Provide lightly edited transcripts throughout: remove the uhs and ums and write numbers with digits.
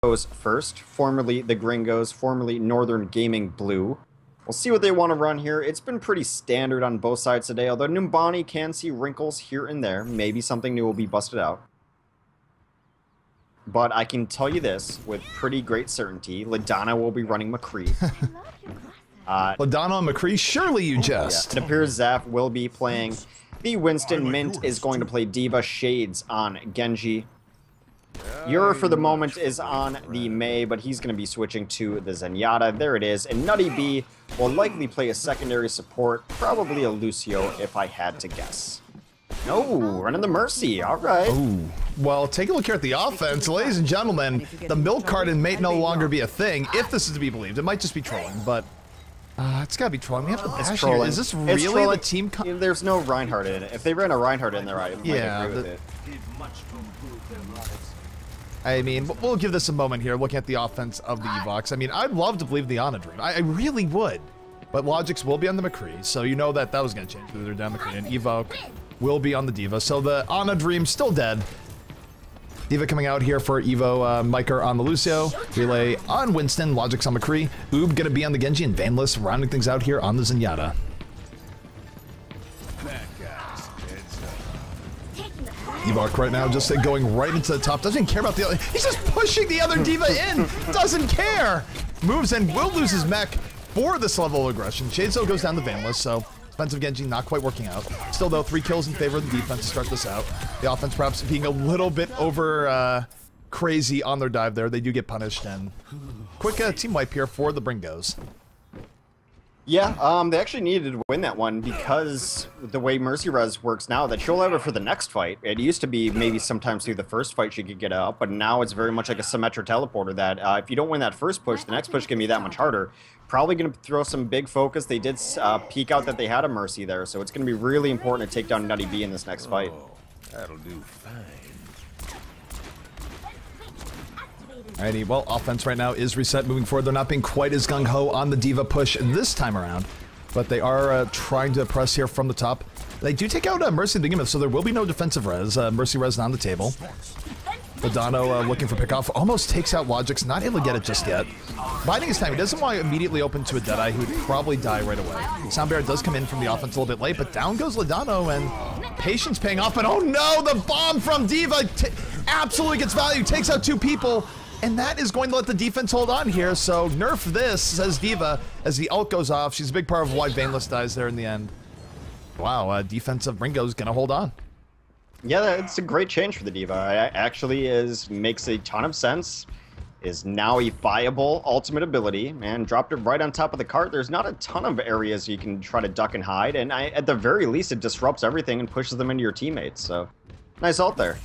Bringos first, formerly the Gringos, formerly Northern Gaming Blue. We'll see what they want to run here. It's been pretty standard on both sides today, although Numbani can see wrinkles here and there. Maybe something new will be busted out. But I can tell you this with pretty great certainty. Ladonna will be running McCree. Ladonna and McCree, surely you jest. Yeah, it appears Zaf will be playing the Winston. Mint is going to play Diva. Shades on Genji. Yor for the moment is on the Mei, but he's going to be switching to the Zenyatta. There it is. And Nutty B will likely play a secondary support, probably a Lucio if I had to guess. No, running the Mercy. All right. Ooh. Well, take a look here at the offense. Ladies and gentlemen, the milk carton may no longer be a thing, if this is to be believed. It might just be trolling, but it's got to be trolling. We have the passion here. Is this really the team? There's no Reinhardt in it. If they ran a Reinhardt in there, I might agree with it. I mean, we'll give this a moment here, looking at the offense of the Evoks. I mean, I'd love to believe the Ana Dream. I really would. But Logics will be on the McCree, so you know that was going to change. They're down McCree, and Evoke will be on the Diva. So the Ana Dream still dead. Diva coming out here for Evo, Miker on the Lucio, Relay on Winston, Logics on McCree, Oob gonna be on the Genji, and Vanless rounding things out here on the Zenyatta. Evok right now just going right into the top, doesn't even care about the other, he's just pushing the other Diva in, doesn't care! Moves and will lose his mech for this level of aggression. Shadesville goes down to Vanless, so defensive Genji not quite working out. Still though, 3 kills in favor of the defense to start this out. The offense perhaps being a little bit over crazy on their dive there. They do get punished, and quick team wipe here for the Bringos. Yeah, they actually needed to win that one because the way Mercy Res works now, that she'll have it for the next fight. It used to be maybe sometimes through the first fight she could get up, but now it's very much like a symmetric teleporter that if you don't win that first push, the next push can be that much harder. Probably going to throw some big focus. They did peek out that they had a Mercy there, so it's going to be really important to take down Nutty B in this next fight. That'll do fine. Alrighty, well, offense right now is reset moving forward. They're not being quite as gung-ho on the Diva push this time around, but they are trying to press here from the top. They do take out Mercy at the beginning, so there will be no defensive res. Mercy res on the table. Ladonna looking for pickoff, almost takes out Logics, not able to get it just yet. Biding his time, he doesn't want to immediately open to a Deadeye, who would probably die right away. Soundbearer does come in from the offense a little bit late, but down goes Ladonna, and patience paying off, but oh no, the bomb from Diva absolutely gets value, takes out 2 people, and that is going to let the defense hold on here, so nerf this, says Diva, as the ult goes off. She's a big part of why Vanless dies there in the end. Wow, defensive Bringo's gonna hold on. Yeah, it's a great change for the Diva. It actually makes a ton of sense. Is now a viable ultimate ability, and dropped it right on top of the cart. There's not a ton of areas you can try to duck and hide, and at the very least it disrupts everything and pushes them into your teammates, so nice ult there.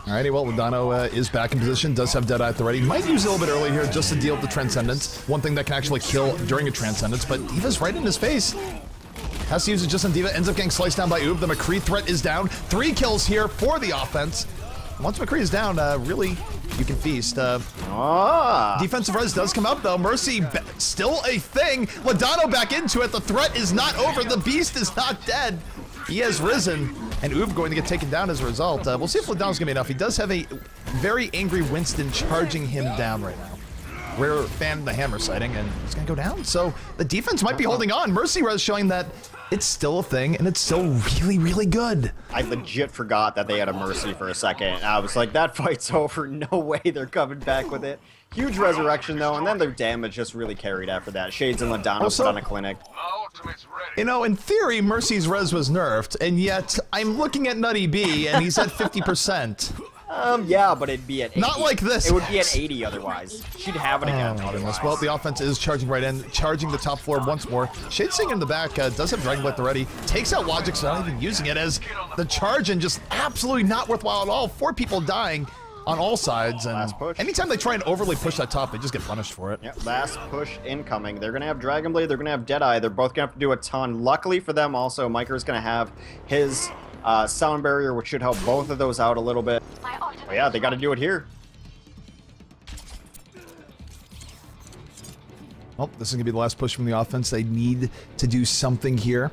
Alrighty, well, Ladonna is back in position, does have Deadeye at the ready. Might use it a little bit early here just to deal with the Transcendence. One thing that can actually kill during a Transcendence, but Diva's right in his face. Has to use it just on Diva, ends up getting sliced down by Oob. The McCree threat is down. 3 kills here for the offense. Once McCree is down, really, you can feast. Defensive res does come up, though. Mercy still a thing. Ladonna back into it. The threat is not over. The beast is not dead. He has risen, and Oob going to get taken down as a result. We'll see if Ladonna's going to be enough. He does have a very angry Winston charging him down right now. Rare fan the hammer sighting, and he's going to go down. So the defense might be holding on. Mercy Res showing that it's still a thing, and it's still really, really good. I legit forgot that they had a Mercy for a second. I was like, that fight's over. No way they're coming back with it. Huge resurrection, though, and then their damage just really carried after that. Shades and Ladonna put on a clinic. You know, in theory, Mercy's res was nerfed, and yet I'm looking at Nutty B, and he's at 50%. Yeah, but it'd be at 80. Not like this. It would be at 80 otherwise. She'd have it again otherwise. Well, the offense is charging right in, charging the top floor once more. Shadesing in the back does have Dragon Blade already. Takes out Logic, not even using it, as the charge and just absolutely not worthwhile at all. 4 people dying on all sides, and anytime they try and overly push that top, they just get punished for it. Yep, last push incoming. They're going to have Dragon Blade, they're going to have Deadeye. They're both going to have to do a ton. Luckily for them also, Miker's going to have his sound barrier, which should help both of those out a little bit. But yeah, they got to do it here. Well, this is going to be the last push from the offense. They need to do something here.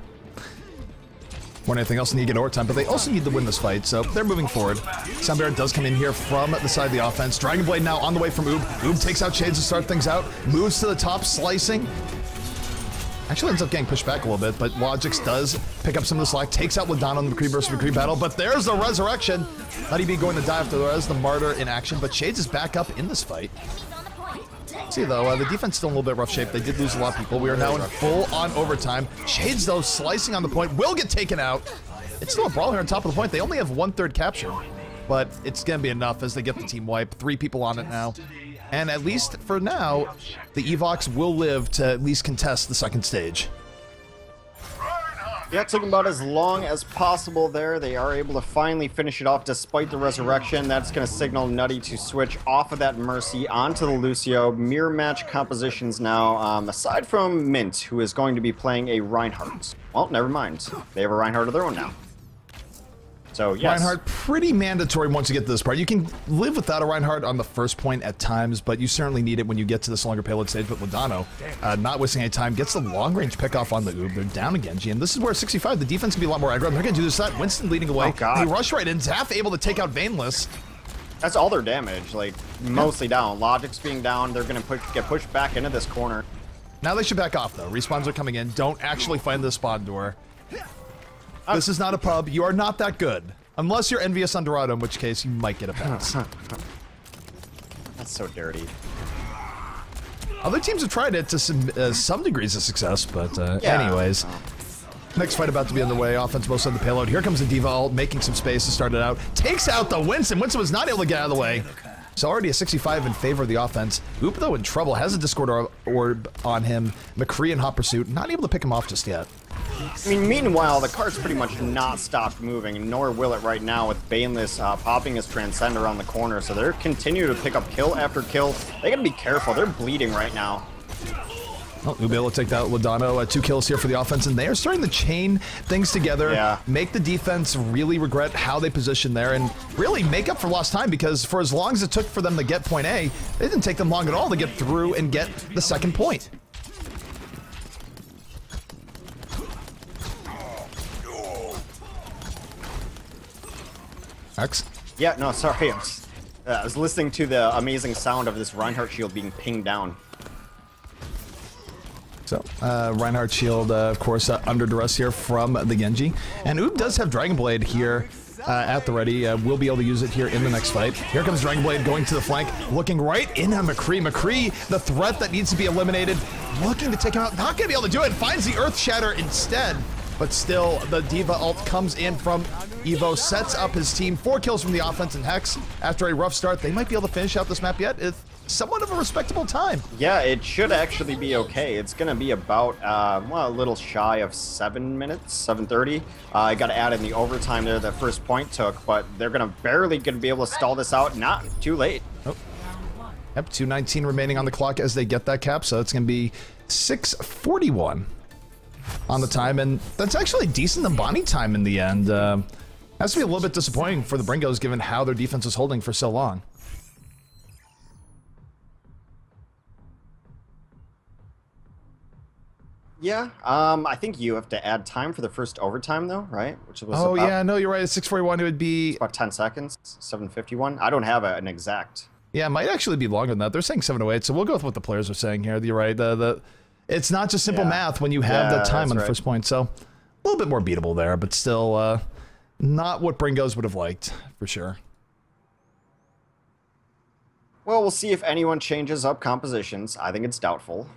more than anything else, they need to get overtime, but they also need to win this fight, so they're moving forward. Sunbear does come in here from the side of the offense. Dragon Blade now on the way from Oob. Oob takes out Shades to start things out, moves to the top, slicing. Actually ends up getting pushed back a little bit, but Logix does pick up some of the slack, takes out Ladonna in the McCree versus McCree battle, but there's the resurrection. Nutty B going to die after the res, the Martyr in action, but Shades is back up in this fight. See though, the defense still in a little bit rough shape. They did lose a lot of people. We are now in full-on overtime. Shades though slicing on the point, will get taken out. It's still a brawl here on top of the point. They only have 1/3 capture, but it's gonna be enough as they get the team wipe. 3 people on it now. And at least for now, the Evoks will live to at least contest the second stage. Yeah, it took about as long as possible there. They are able to finally finish it off despite the resurrection. That's going to signal Nutty to switch off of that Mercy onto the Lucio. Mirror match compositions now, aside from Mint, who is going to be playing a Reinhardt. Well, never mind. They have a Reinhardt of their own now. So, yes. Reinhardt, pretty mandatory once you get to this part. You can live without a Reinhardt on the first point at times, but you certainly need it when you get to this longer payload stage. But Ladano, not wasting any time, gets the long-range pickoff on the Oob. They're down to Genji, and this is where 65, the defense can be a lot more aggro. They're going to do this. That Winston leading away. Oh, God. They rush right in. Zaf able to take out Vainless. That's all their damage, like, mostly down. Logix being down, they're going to get pushed back into this corner. Now they should back off, though. Respawns are coming in. Don't actually find the spawn door. This is not a pub. You are not that good. Unless you're envious on Dorado, in which case you might get a pass. That's so dirty. Other teams have tried it to some degrees of success, but Yeah. anyways. Next fight about to be underway. Offense most of the payload. Here comes the D.Va ult, making some space to start it out. Takes out the Winston. Winston was not able to get out of the way. So already a 65 in favor of the offense. Oop, though, in trouble. Has a Discord orb on him. McCree in hot pursuit. Not able to pick him off just yet. I mean, meanwhile, the cart's pretty much not stopped moving, nor will it right now with Baneless popping his Transcend around the corner. So they're continuing to pick up kill after kill. They gotta be careful. They're bleeding right now. Well, we'll be able to take that Ladano. 2 kills here for the offense, and they are starting to chain things together, make the defense really regret how they position there, and really make up for lost time, because for as long as it took for them to get point A, it didn't take them long at all to get through and get the second point. X? Yeah, no, sorry. I was listening to the amazing sound of this Reinhardt shield being pinged down. So, Reinhardt shield, of course, under duress here from the Genji. And Oob does have Dragon Blade here at the ready. We'll be able to use it here in the next fight. Here comes Dragon Blade going to the flank, looking right in on McCree. McCree, the threat that needs to be eliminated, looking to take him out. Not going to be able to do it. Finds the Earth Shatter instead. But still, the D.Va ult comes in from Evo, sets up his team. 4 kills from the offense, and Hex, after a rough start, they might be able to finish out this map yet. It's somewhat of a respectable time. Yeah, it should actually be okay. It's going to be about, well, a little shy of 7 minutes, 7:30. I got to add in the overtime there that first point took, but they're going to barely going to be able to stall this out. Not too late. Oh. Yep, 2:19 remaining on the clock as they get that cap, so it's going to be 6:41 on the time, and that's actually decent Numbani time in the end. Has to be a little bit disappointing for the Bringos given how their defense was holding for so long. Yeah, I think you have to add time for the first overtime though, right? Which was Oh about, yeah, no, you're right. At 6:41 it would be about 10 seconds, 7:51. I don't have an exact. Yeah, it might actually be longer than that. They're saying 7:08, so we'll go with what the players are saying here. You're right. It's not just simple math when you have the time on the first point, so a little bit more beatable there, but still not what Bringos would have liked, for sure. Well, we'll see if anyone changes up compositions. I think it's doubtful.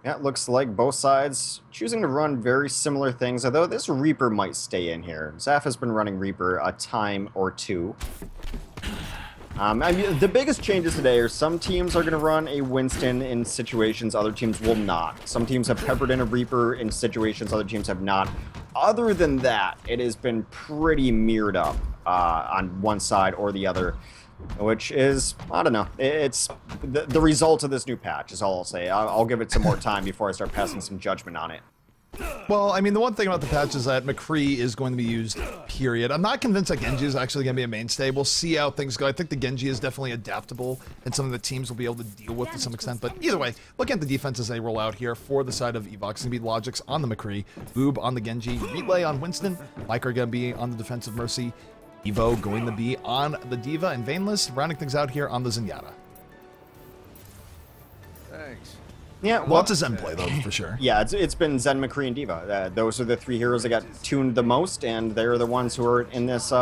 Yeah, it looks like both sides choosing to run very similar things, although this Reaper might stay in here. Zaf has been running Reaper a time or two. I mean, the biggest changes today are some teams are going to run a Winston in situations other teams will not. Some teams have peppered in a Reaper in situations other teams have not. Other than that, it has been pretty mirrored up on one side or the other, which is, I don't know, it's the result of this new patch is all I'll say. I'll give it some more time before I start passing some judgment on it. Well, I mean, the one thing about the patch is that McCree is going to be used, period. I'm not convinced that Genji is actually going to be a mainstay. We'll see how things go. I think the Genji is definitely adaptable and something that teams will be able to deal with to some extent. But either way, looking at the defense as they roll out here for the side of Evoks, it's going to be Logic's on the McCree, Boob on the Genji, Relay on Winston, Mike are going to be on the defensive Mercy, Evo going to be on the D.Va, and Vainless rounding things out here on the Zenyatta. Thanks. Yeah, well, lots of Zen play, though, for sure. Yeah, it's been Zen, McCree, and D.Va. Those are the three heroes that got tuned the most, and they're the ones who are in this,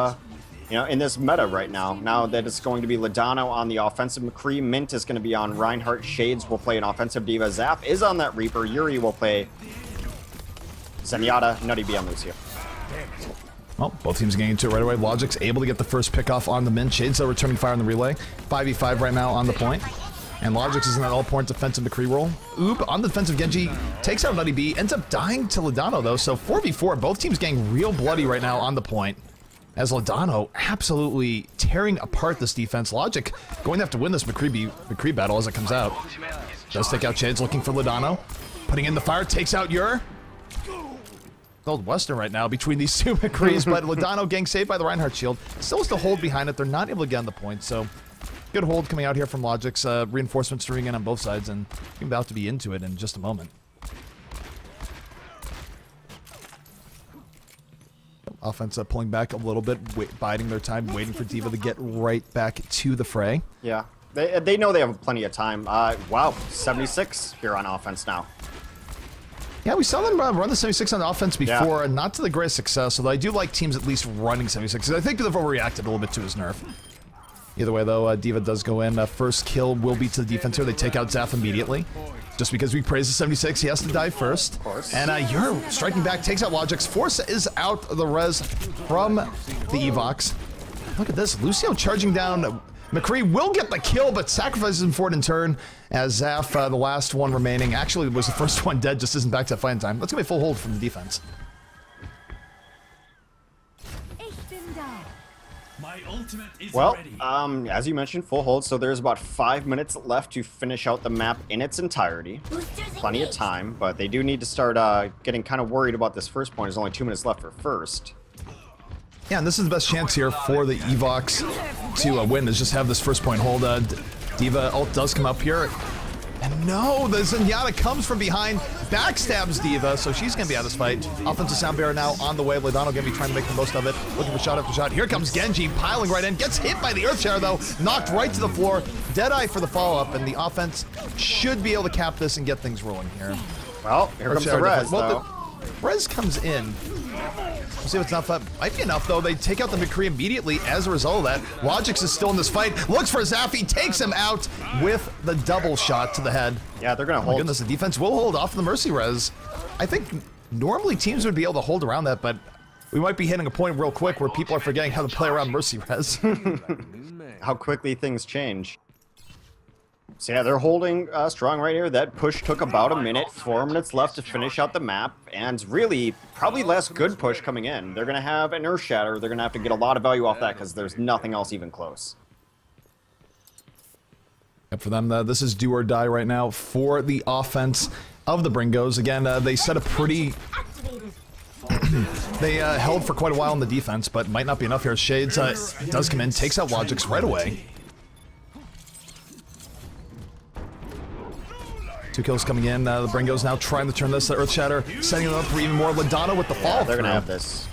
in this meta right now. Now that it's going to be Ladano on the offensive McCree, Mint is going to be on Reinhardt, Shades will play an offensive D.Va, Zap is on that Reaper, Yuri will play Zenyatta, Nutty B on Lucio. Well, both teams getting into it right away. Logic's able to get the first pick off on the Mint. Shades, though, returning fire on the relay. 5v5 right now on the point. And Logix is in that all-point defensive McCree roll. Oob on the defensive Genji, takes out Nutty B, ends up dying to Ladano, though. So 4v4, both teams getting real bloody right now on the point. As Ladano absolutely tearing apart this defense. Logic going to have to win this McCree battle as it comes out. Does take out Shades, looking for Ladano. Putting in the fire, takes out Ur. Old Western right now between these two McCrees, but Ladano getting saved by the Reinhardt shield. Still has to hold behind it. They're not able to get on the point, so good hold coming out here from Logic's. Reinforcements streaming in on both sides, and I'm about to be into it in just a moment. Offense pulling back a little bit, biding their time, waiting for D.Va to get right back to the fray. Yeah, they know they have plenty of time. Wow, 76 here on offense now. Yeah, we saw them run the 76 on offense before, and not to the greatest success, although I do like teams at least running 76. I think they've overreacted a little bit to his nerf. Either way, though, D.Va does go in. First kill will be to the defense here. They take out Zaf immediately. Just because we praise the 76, he has to die first. Of course. And Ur striking back, takes out Logix. Force is out the res from the Evoks. Look at this. Lucio charging down. McCree will get the kill, but sacrifices him for it in turn. As Zaf, the last one remaining, actually was the first one dead, just isn't back to fighting time. That's going to be a full hold from the defense. Well, as you mentioned, full hold, so there's about 5 minutes left to finish out the map in its entirety. Plenty of time, but they do need to start getting kind of worried about this first point. There's only 2 minutes left for first. Yeah, and this is the best chance here for the Evoks to win, is just have this first point hold. D.Va ult does come up here. And no, the Zenyatta comes from behind, backstabs D.Va, so she's going to be out of this fight. Offensive sound barrier now on the way. Ladano going to be trying to make the most of it. Looking for shot after shot. Here comes Genji, piling right in. Gets hit by the Earth Shatter, though. Knocked right to the floor. Deadeye for the follow-up, and the offense should be able to cap this and get things rolling here. Well, here comes the res, though. The res comes in. We'll see if it's enough. Might be enough, though. They take out the McCree immediately as a result of that. Logix is still in this fight. Looks for Zaffi. Takes him out with the double shot to the head. Yeah, they're going to hold. My goodness, the defense will hold off the Mercy res. I think normally teams would be able to hold around that, but we might be hitting a point real quick where people are forgetting how to play around Mercy res. How quickly things change. So yeah, they're holding strong right here. That push took about a minute, 4 minutes left to finish out the map, and really, probably less good push coming in. They're going to have an Earth Shatter. They're going to have to get a lot of value off that because there's nothing else even close. Yep, for them, this is do or die right now for the offense of the Bringos. Again, they set a pretty... they held for quite a while in the defense, but might not be enough here. Shades does come in, takes out Logix right away. 2 kills coming in. The Bringos now trying to turn this Earth Shatter, setting it up for even more. Ladano with the fall. They're gonna have this.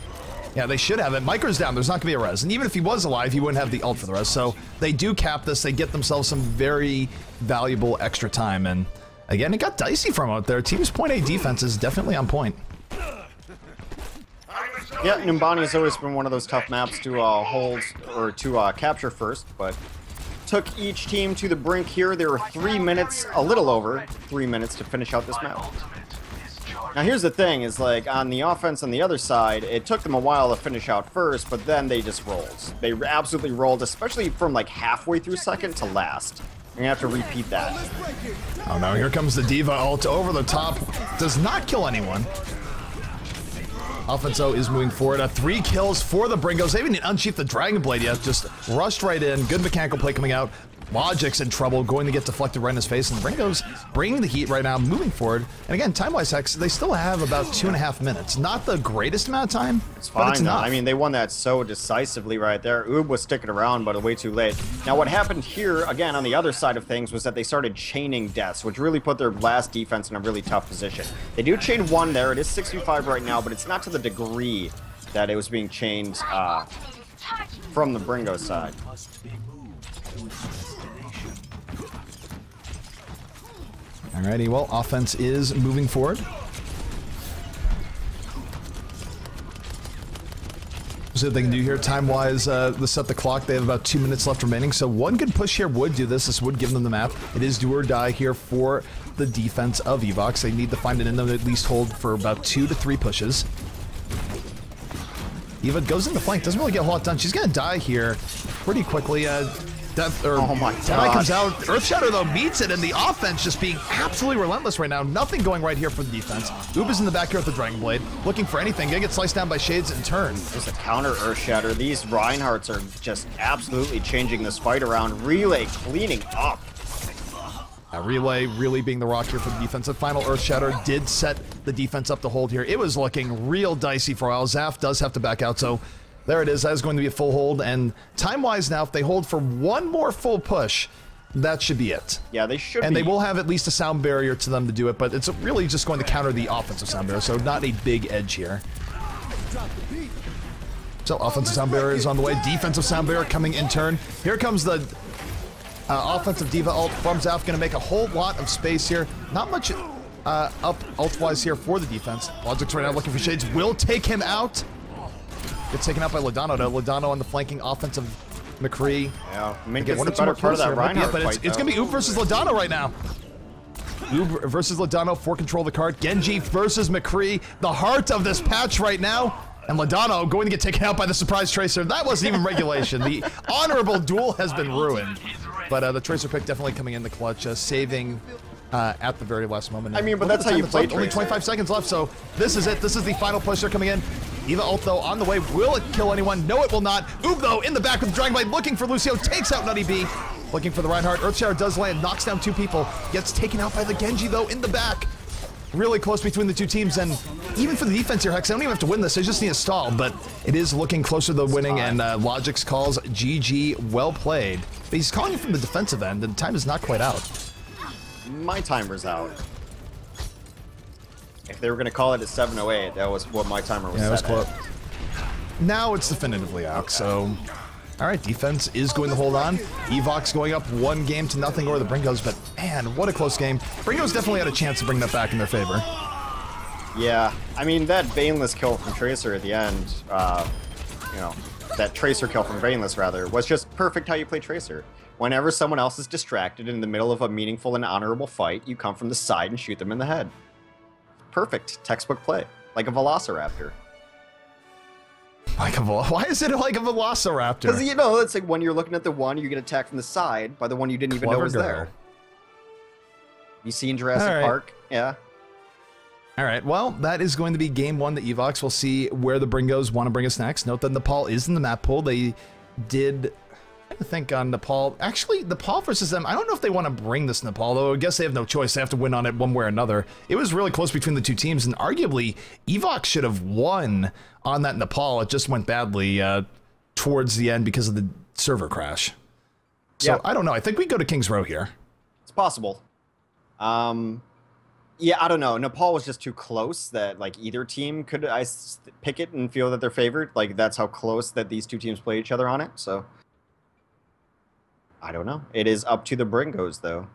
Yeah, they should have it. Miker's down. There's not gonna be a res, and even if he was alive, he wouldn't have the ult for the res. So they do cap this. They get themselves some very valuable extra time. And again, it got dicey from out there. Team's point A defense is definitely on point. Yeah, Numbani has always been one of those tough maps to hold or to capture first, but took each team to the brink here. There were 3 minutes, a little over 3 minutes to finish out this map. Now here's the thing, is like on the offense on the other side, it took them a while to finish out first, but then they just rolled. They absolutely rolled, especially from like halfway through second to last. You're gonna have to repeat that. Oh no, here comes the D.Va ult over the top. Does not kill anyone. Offenso is moving forward. 3 kills for the Bringos. They haven't even unsheathed the Dragon Blade yet. Just rushed right in. Good mechanical play coming out Logic's in trouble, going to get deflected right in his face, and Bringos bringing the heat right now, moving forward. And again, time-wise, Hex, they still have about 2.5 minutes. Not the greatest amount of time, it's fine, but it's enough. I mean, they won that so decisively right there. Oob was sticking around, but way too late. Now, what happened here, again, on the other side of things, was that they started chaining deaths, which really put their last defense in a really tough position. They do chain one there. It is 65 right now, but it's not to the degree that it was being chained from the Bringo side. Alrighty, well, offense is moving forward. So what they can do here, time-wise, to set the clock, they have about 2 minutes left remaining, so one good push here would do this. This would give them the map. It is do or die here for the defense of Evoks. They need to find an end to at least hold for about 2 to 3 pushes. Eva goes in the flank, doesn't really get a whole lot done. She's going to die here pretty quickly. Oh my god. Deadeye comes out. Earthshatter, though, meets it, and the offense just being absolutely relentless right now. Nothing going right here for the defense. Oob is in the back here with the Dragon Blade, looking for anything. Gonna get sliced down by Shades in turn. Just a counter Earthshatter. These Reinhardts are just absolutely changing this fight around. Relay cleaning up. Relay really being the rock here for the defense. The final Earthshatter did set the defense up to hold here. It was looking real dicey for a while. Zaf does have to back out, so there it is. That is going to be a full hold, and time-wise now, if they hold for one more full push, that should be it. Yeah, they should and they will have at least a sound barrier to them to do it, but it's really just going to counter the offensive sound barrier, so not a big edge here. So offensive sound barrier is on the way. Defensive sound barrier coming in turn. Here comes the offensive D.Va ult from Zaf, going to make a whole lot of space here. Not much up ult-wise here for the defense. Logic's right now looking for Shades. Will take him out. Gets taken out by Lodano, though. Lodano on the flanking offensive McCree. Yeah, I mean, one or two more part of that Reinhardt but fight, it's going to be Oob versus Lodano right now. Oob versus Lodano for control of the card. Genji versus McCree, the heart of this patch right now. And Lodano going to get taken out by the surprise Tracer. That wasn't even regulation. The honorable duel has been ruined. But the Tracer pick definitely coming in the clutch, saving at the very last moment. I mean, but that's how you play. Only 25 seconds left, so this is it. This is the final push. They're coming in. Eva ult, though, on the way. Will it kill anyone? No, it will not. Oob, though, in the back with the Dragon Blade, looking for Lucio. Takes out Nutty B. Looking for the Reinhardt. Earthshatter does land. Knocks down 2 people. Gets taken out by the Genji, though, in the back. Really close between the 2 teams, and even for the defense here, Hex, they don't even have to win this. They just need a stall, but it is looking closer to winning, and Logix calls GG well played. But he's calling it from the defensive end, and time is not quite out. My timer's out. If they were going to call it a 7:08, that was what my timer was set. Yeah, it was close. Now it's definitively out, so... Alright, defense is going to hold on. Evoks going up 1-0 over the Bringos, but man, what a close game. Bringos definitely had a chance to bring that back in their favor. Yeah, I mean, that Baneless kill from Tracer at the end, you know, that Tracer kill from Baneless, rather, was just perfect how you play Tracer. Whenever someone else is distracted in the middle of a meaningful and honorable fight, you come from the side and shoot them in the head. Perfect textbook play, like a Velociraptor. Like a why is it like a Velociraptor? Because, you know, it's like when you're looking at the one, you get attacked from the side by the one you didn't even know was there. You see in Jurassic Park? Yeah. All right, well, that is going to be game 1, the Evoks. We'll see where the Bringos want to bring us next. Note that Nepal is in the map pool. They did... I think on Nepal. Actually, Nepal versus them, I don't know if they want to bring this Nepal, though I guess they have no choice. They have to win on it one way or another. It was really close between the 2 teams, and arguably, Evoks should have won on that Nepal. It just went badly towards the end because of the server crash. So, I don't know. I think we go to King's Row here. It's possible. Yeah, I don't know. Nepal was just too close that, like, either team could pick it and feel that they're favored. Like, that's how close that these 2 teams play each other on it, so... I don't know. It is up to the Bringos, though.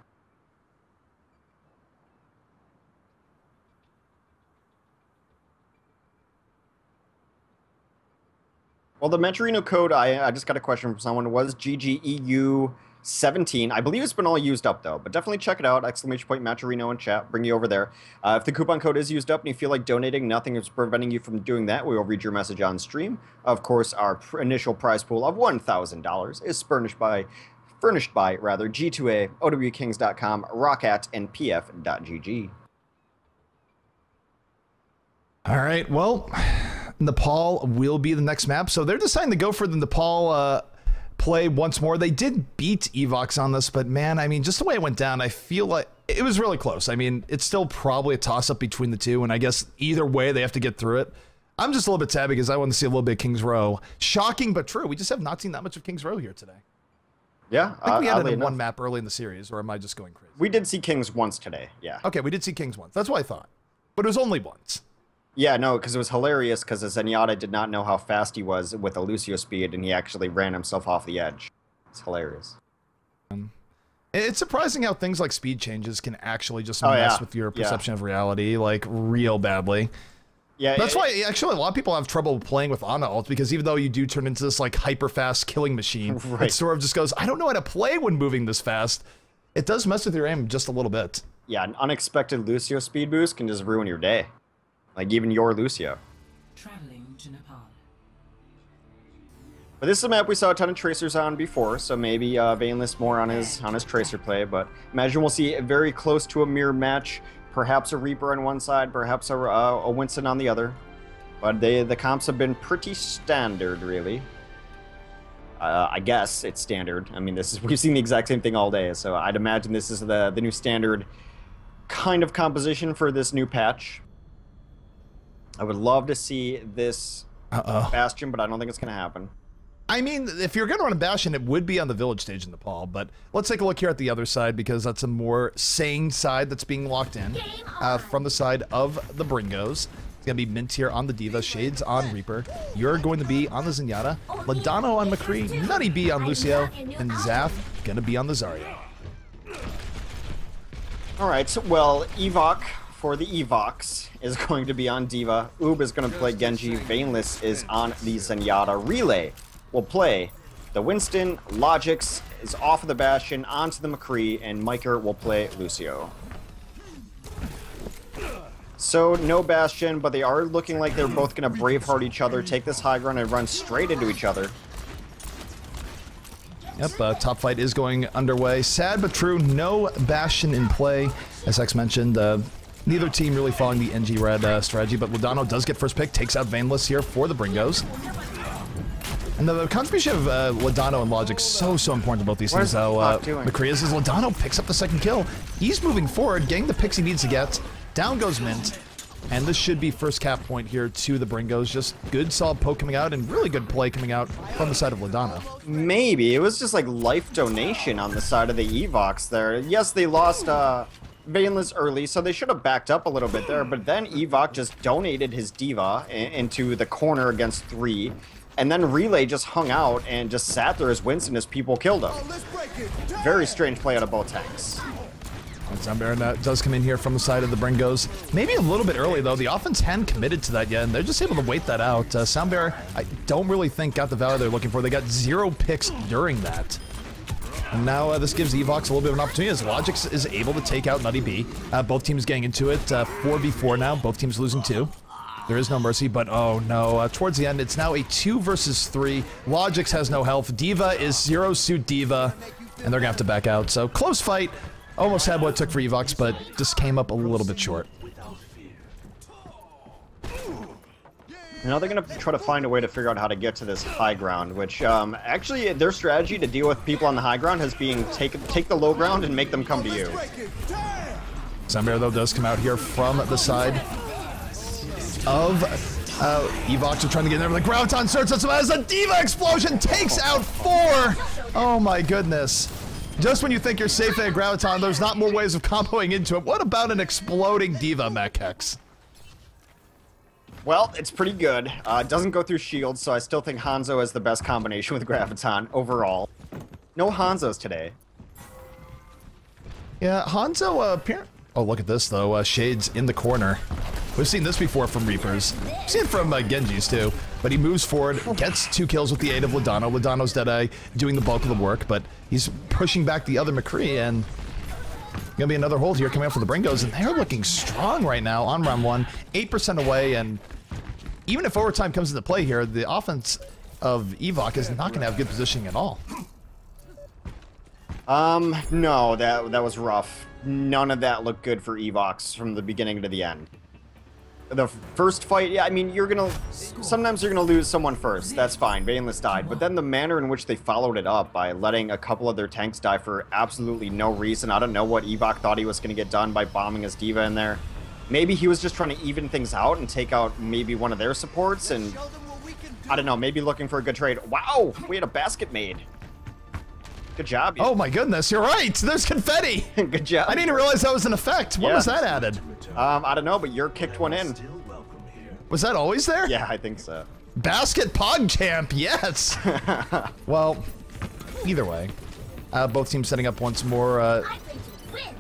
Well, the Mentorino code, I just got a question from someone, was GGEU17. I believe it's been all used up, though, but definitely check it out. Exclamation point Mentorino in chat. Bring you over there. If the coupon code is used up and you feel like donating, nothing is preventing you from doing that. We will read your message on stream. Of course, our initial prize pool of $1,000 is furnished by G2A, OWKings.com, Rockat, and PF.GG. All right, well, Nepal will be the next map. So they're deciding to go for the Nepal play once more. They did beat Evoks on this, but man, I mean, just the way it went down, I feel like it was really close. I mean, it's still probably a toss-up between the two, and I guess either way, they have to get through it. I'm just a little bit sad because I want to see a little bit of King's Row. Shocking, but true. We just have not seen that much of King's Row here today. Yeah, I think we had it in one map early in the series, or am I just going crazy? We did see Kings once today, yeah. Okay, we did see Kings once. That's what I thought. But it was only once. Yeah, no, because it was hilarious because Zenyatta did not know how fast he was with a Lucio speed, and he actually ran himself off the edge. It's hilarious. It's surprising how things like speed changes can actually just mess with your perception of reality, like, real badly. Yeah, that's why actually a lot of people have trouble playing with Ana ult, because even though you do turn into this like hyper fast killing machine, it sort of just goes, I don't know how to play when moving this fast. It does mess with your aim just a little bit. Yeah, an unexpected Lucio speed boost can just ruin your day. Like even your Lucio. Traveling to Nepal. But this is a map we saw a ton of tracers on before, so maybe Vainless more on his tracer play, but imagine we'll see very close to a mirror match. Perhaps a Reaper on one side, perhaps a Winston on the other. But the comps have been pretty standard, really. I guess it's standard. I mean, we've seen the exact same thing all day, so I'd imagine this is the new standard kind of composition for this new patch. I would love to see this Bastion, but I don't think it's going to happen. I mean, if you're going to run a Bastion, it would be on the village stage in Nepal, but let's take a look here at the other side, because that's a more sane side that's being locked in from the side of the Bringos. It's going to be Mint here on the D.Va, Shades on Reaper. You're going to be on the Zenyatta, Ladano on McCree, Nutty B on Lucio, and Zaf going to be on the Zarya. Alright, so, well, Evok for the Evoks is going to be on D.Va. Oob is going to play Genji. Vainless is on the Zenyatta. Relay will play the Winston. Logix is off of the Bastion onto the McCree, and Miker will play Lucio. So no Bastion, but they are looking like they're both going to Braveheart each other, take this high ground, and run straight into each other. Yep, top fight is going underway. Sad but true, no Bastion in play. As X mentioned, neither team really following the NG Red strategy, but Ladano does get first pick, takes out Vainless here for the Bringos. And the contribution of Ladano and Logic so important to both these things. McCree is Ladano picks up the second kill. He's moving forward, getting the picks he needs to get. Down goes Mint. And this should be first cap point here to the Bringos. Just good solid poke coming out and really good play coming out from the side of Ladano. Maybe. It was just like life donation on the side of the Evoks there. Yes, they lost Vainless early, so they should have backed up a little bit there, but then Evok just donated his D.Va into the corner against 3. And then Relay just hung out and just sat there as Winston as people killed him. Very strange play out of both tanks. Soundbear does come in here from the side of the Bringos. Maybe a little bit early, though. The offense hadn't committed to that yet, and they're just able to wait that out. Soundbear, I don't really think got the value they're looking for. They got 0 picks during that. And now this gives Evoks a little bit of an opportunity as Logix is able to take out Nutty B. Both teams getting into it. 4v4 now. Both teams losing 2. There is no mercy, but oh no. Towards the end, it's now a 2 versus 3. Logix has no health. D.Va is 0 suit D.Va, and they're going to have to back out. So close fight. Almost had what it took for Evoks, but just came up a little bit short. Now they're going to try to find a way to figure out how to get to this high ground, which actually their strategy to deal with people on the high ground has been take the low ground and make them come to you. Soundbear, though, does come out here from the side of Evoks are trying to get in there with the Graviton Search as a D.Va explosion takes out 4. Oh my goodness. Just when you think you're safe at Graviton, there's not more ways of comboing into it. What about an exploding D.Va mech hex? Well, it's pretty good. It doesn't go through shields, so I still think Hanzo is the best combination with Graviton overall. No Hanzos today. Yeah, Hanzo apparently... Oh, look at this, though. Shades in the corner. We've seen this before from Reapers. We've seen it from Genji's, too. But he moves forward, gets 2 kills with the aid of Ladano. Ladano's Deadeye doing the bulk of the work, but he's pushing back the other McCree, and gonna be another hold here coming up for the Bringos, and they're looking strong right now on round 1. 8% away, and even if overtime comes into play here, the offense of Evok is not gonna have good positioning at all. No, that was rough. None of that looked good for Evoks from the beginning to the end. The first fight, yeah, I mean, sometimes you're gonna lose someone first. That's fine. Baneless died, but then the manner in which they followed it up by letting a couple of their tanks die for absolutely no reason. I don't know what Evok thought he was gonna get done by bombing his D.Va in there. Maybe he was just trying to even things out and take out maybe one of their supports, and I don't know, maybe looking for a good trade. Wow, we had a basket made. Good job. Oh my goodness, you're right. There's confetti. Good job. I didn't realize that was an effect. When was that added? I don't know, but you're kicked one in. Was that always there? Yeah, I think so. Basket Pog Champ, yes. Well, either way, both teams setting up once more.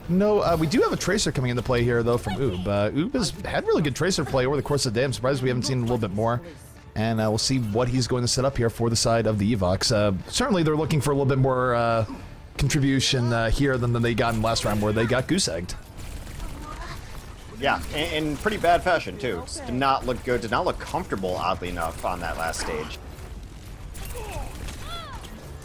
No, we do have a Tracer coming into play here, though, from Oob. Oob has had really good Tracer play over the course of the day. I'm surprised we haven't seen a little bit more. And we'll see what he's going to set up here for the side of the Evoks. Certainly, they're looking for a little bit more contribution here than they got in last round, where they got goose-egged. Yeah, in pretty bad fashion, too. Just did not look good, did not look comfortable, oddly enough, on that last stage.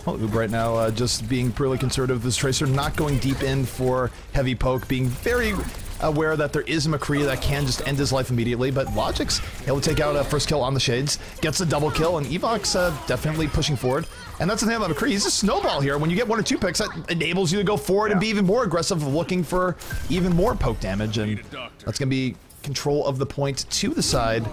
Well, Oob right now just being purely conservative with this Tracer, not going deep in for heavy poke, being very aware that there is a McCree that can just end his life immediately, but Logic's able to take out a first kill on the Shades, gets a double kill, and Evoks definitely pushing forward. And that's the thing about McCree, he's a snowball here. When you get 1 or 2 picks, that enables you to go forward and be even more aggressive, looking for even more poke damage, and that's going to be control of the point to the side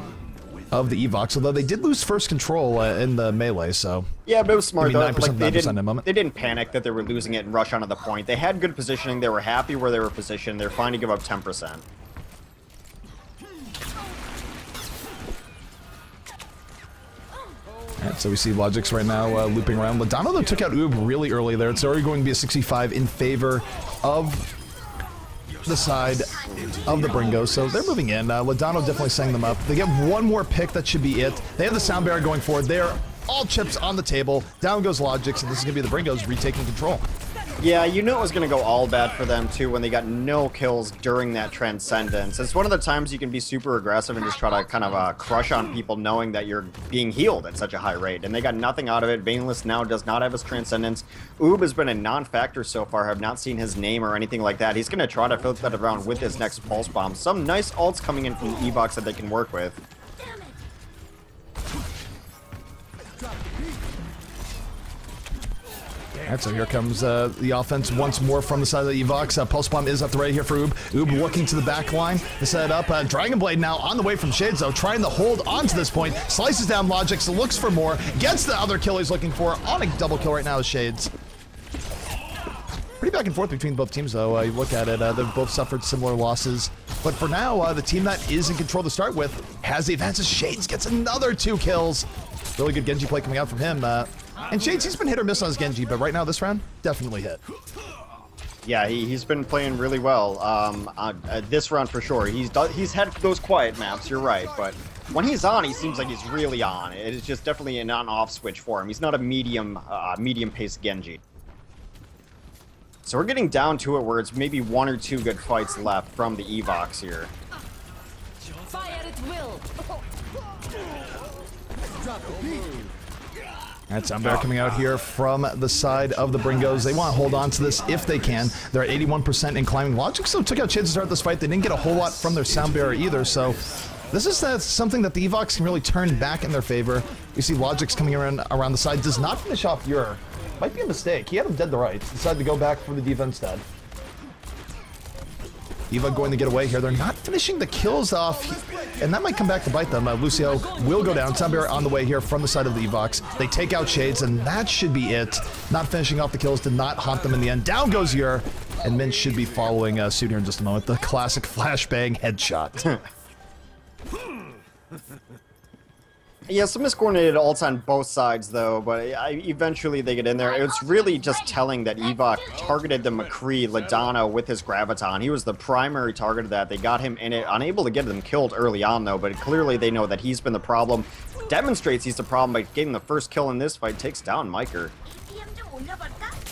of the Evoks, although they did lose first control in the melee, so... Yeah, but it was smart, though. 9%, Like, they didn't panic that they were losing it and rush onto the point. They had good positioning, they were happy where they were positioned, they're fine to give up 10%. Alright, so we see Logix right now looping around. Ladano, though, took out Oob really early there. It's already going to be a 65 in favor of the side of the Bringos, so they're moving in. Ladano definitely setting them up. They get one more pick, that should be it. They have the sound barrier going forward. They're all chips on the table. Down goes Logix, and this is going to be the Bringos retaking control. Yeah, you knew it was going to go all bad for them, too, when they got no kills during that Transcendence. It's one of the times you can be super aggressive and just try to kind of crush on people knowing that you're being healed at such a high rate. And they got nothing out of it. Baneless now does not have his Transcendence. Oob has been a non-factor so far. Have not seen his name or anything like that. He's going to try to flip that around with his next Pulse Bomb. Some nice ults coming in from the Evoks that they can work with. Alright, so here comes the offense once more from the side of the Evoks. Pulse Bomb is up the right here for Oob. Oob looking to the back line to set it up. Dragon Blade now on the way from Shades, though, trying to hold on to this point. Slices down Logix, looks for more, gets the other kill he's looking for. On a double kill right now is Shades. Pretty back and forth between both teams, though. You look at it, they've both suffered similar losses. But for now, the team that is in control to start with has the advantage. Shades gets another 2 kills. Really good Genji play coming out from him. And Shades, he's been hit or miss on his Genji, but right now, this round, definitely hit. Yeah, he's been playing really well. This round for sure. He's had those quiet maps, you're right, but when he's on, he seems like he's really on. It is just definitely an on-off switch for him. He's not a medium-paced Genji. So we're getting down to it where it's maybe 1 or 2 good fights left from the Evoks here. Fire at will. Alright, Soundbear coming out here from the side of the Bringos. They want to hold on to this if they can. They're at 81% in climbing. Logix, though, took out Shades to start this fight. They didn't get a whole lot from their Soundbearer either, so this is something that the Evoks can really turn back in their favor. You see Logix coming around the side. Does not finish off Ur. Might be a mistake. He had him dead to rights. Decided to go back for the D.Va instead. D.Va going to get away here. They're not finishing the kills off, and that might come back to bite them. Lucio will go down. Soundbearer on the way here from the side of the Evoks. They take out Shades, and that should be it. Not finishing off the kills did not haunt them in the end. Down goes Ur, and Min should be following suit here in just a moment. The classic flashbang headshot. Yeah, some miscoordinated ults on both sides, though, but eventually they get in there. It's really just telling that Evok targeted the McCree Ladano with his Graviton. He was the primary target of that. They got him in it, unable to get them killed early on, though, but clearly they know that he's been the problem. Demonstrates he's the problem by getting the first kill in this fight, takes down Miker.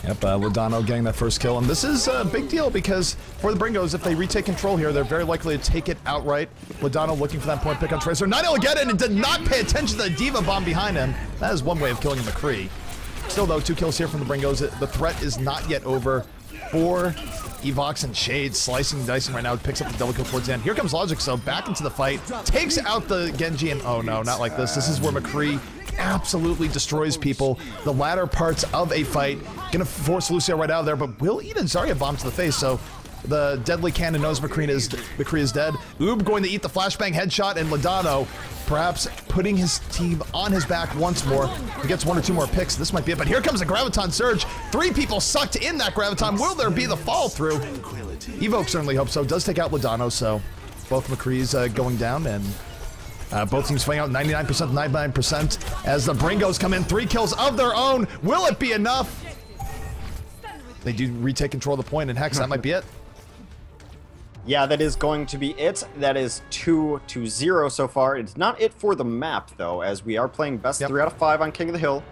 Yep, Ladano getting that first kill, and this is a big deal because for the Bringos, if they retake control here, they're very likely to take it outright. Ladano looking for that point pick on Tracer. Not able to get it and did not pay attention to the D.Va bomb behind him. That is one way of killing a McCree. Still, though, 2 kills here from the Bringos. The threat is not yet over for Evoks and Shades. Slicing and dicing right now. Picks up the double kill towards the end. Here comes Logic, so back into the fight. Takes out the Genji, and oh no, not like this. This is where McCree absolutely destroys people. The latter parts of a fight. Gonna force Lucio right out of there, but will eat a Zarya bomb to the face, so the deadly cannon knows McCree is dead. Oob going to eat the flashbang headshot, and Ladano perhaps putting his team on his back once more. He gets 1 or 2 more picks. This might be it, but here comes the Graviton Surge. 3 people sucked in that Graviton. Will there be the fall through? Evoke certainly hopes so. Does take out Ladano, so both McCree's going down, and both teams fighting out 99% to 99% as the Bringos come in. 3 kills of their own. Will it be enough? They do retake control of the point, and Hex, that might be it. Yeah, that is going to be it. That is 2-0 so far. It's not it for the map, though, as we are playing best 3 out of 5 on King of the Hill.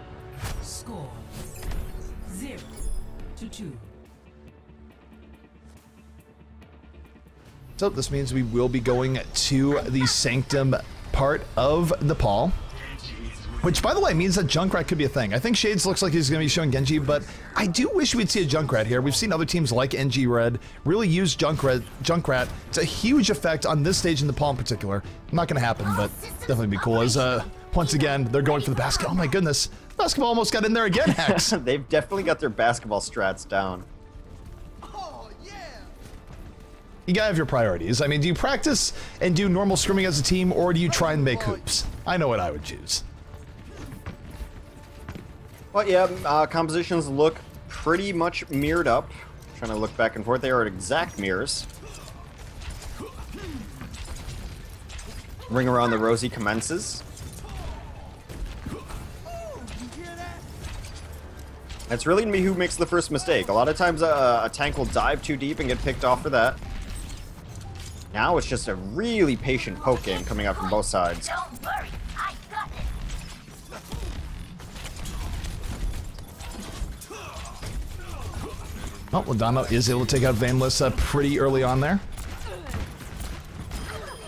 Score 0-2. So this means we will be going to the Sanctum part of Nepal. Which, by the way, means that Junkrat could be a thing. I think Shades looks like he's going to be showing Genji, but I do wish we'd see a Junkrat here. We've seen other teams like NG Red really use Junkrat. It's a huge effect on this stage in Nepal in particular. Not going to happen, but definitely be cool. As, once again, they're going for the basket. Oh my goodness. Basketball almost got in there again, Hex. They've definitely got their basketball strats down. You gotta have your priorities. I mean, do you practice and do normal scrimming as a team, or do you try and make hoops? I know what I would choose. Well, yeah, compositions look pretty much mirrored up. Trying to look back and forth. They are exact mirrors. Ring around the rosy commences. It's really gonna be who makes the first mistake. A lot of times a tank will dive too deep and get picked off for that. Now it's just a really patient poke game coming out from both sides. Don't worry, I got it. Oh, Ladano is able to take out Vanless pretty early on there.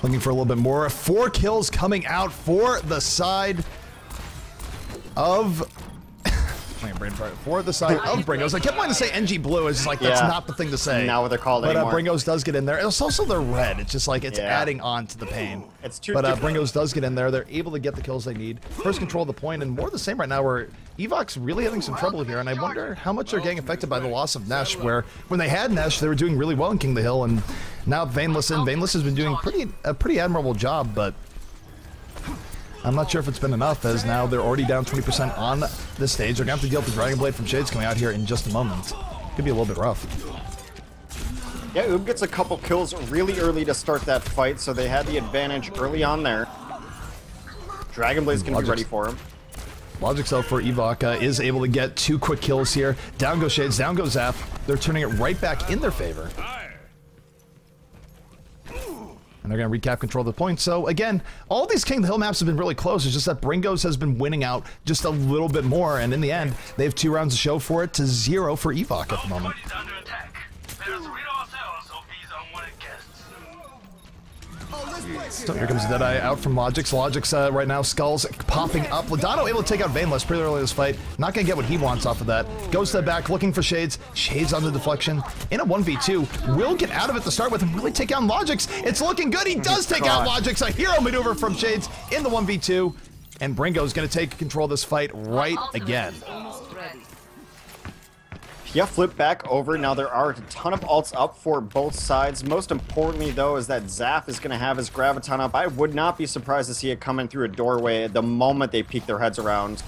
Looking for a little bit more. 4 kills coming out for the side of... for the side of Bringos. I kept wanting to say NG Blue. It's just like, that's not the thing to say. Not what they're called but, anymore. Bringos does get in there. It's also the red. It's just like, it's adding on to the pain. It's too But Bringos does get in there. They're able to get the kills they need. First control of the point, and more the same right now, where Evoks really having some trouble here, and I wonder how much they're getting affected by the loss of Nesh, where when they had Nesh, they were doing really well in King of the Hill, and now Vanless in. Vanless has been doing a pretty admirable job, but I'm not sure if it's been enough, as now they're already down 20% on this stage. They're going to have to deal with the Dragon Blade from Shades coming out here in just a moment. Could be a little bit rough. Yeah, Oob gets a couple kills really early to start that fight, so they had the advantage early on there. Dragon Blade's going to be ready for him. Logic, though, for Evoke is able to get 2 quick kills here. Down goes Shades, down goes Zap. They're turning it right back in their favor. And they're going to recap control of the point. So, again, all these King of the Hill maps have been really close. It's just that Bringos has been winning out just a little bit more. And in the end, they have 2 rounds to show for it to 0 for Evoke at the moment. So here comes Deadeye out from Logix. Logix right now, skulls popping up. Ladano able to take out Vanless pretty early in this fight. Not going to get what he wants off of that. Goes to the back, looking for Shades. Shades on the deflection. In a 1v2. Will get out of it to start with and really take down Logix. It's looking good. He does take out Logix. A hero maneuver from Shades in the 1v2. And Bringo's going to take control of this fight right again. Yeah, flip back over. Now there are a ton of ults up for both sides. Most importantly, though, is that Zaf is going to have his Graviton up. I would not be surprised to see it come in through a doorway the moment they peek their heads around.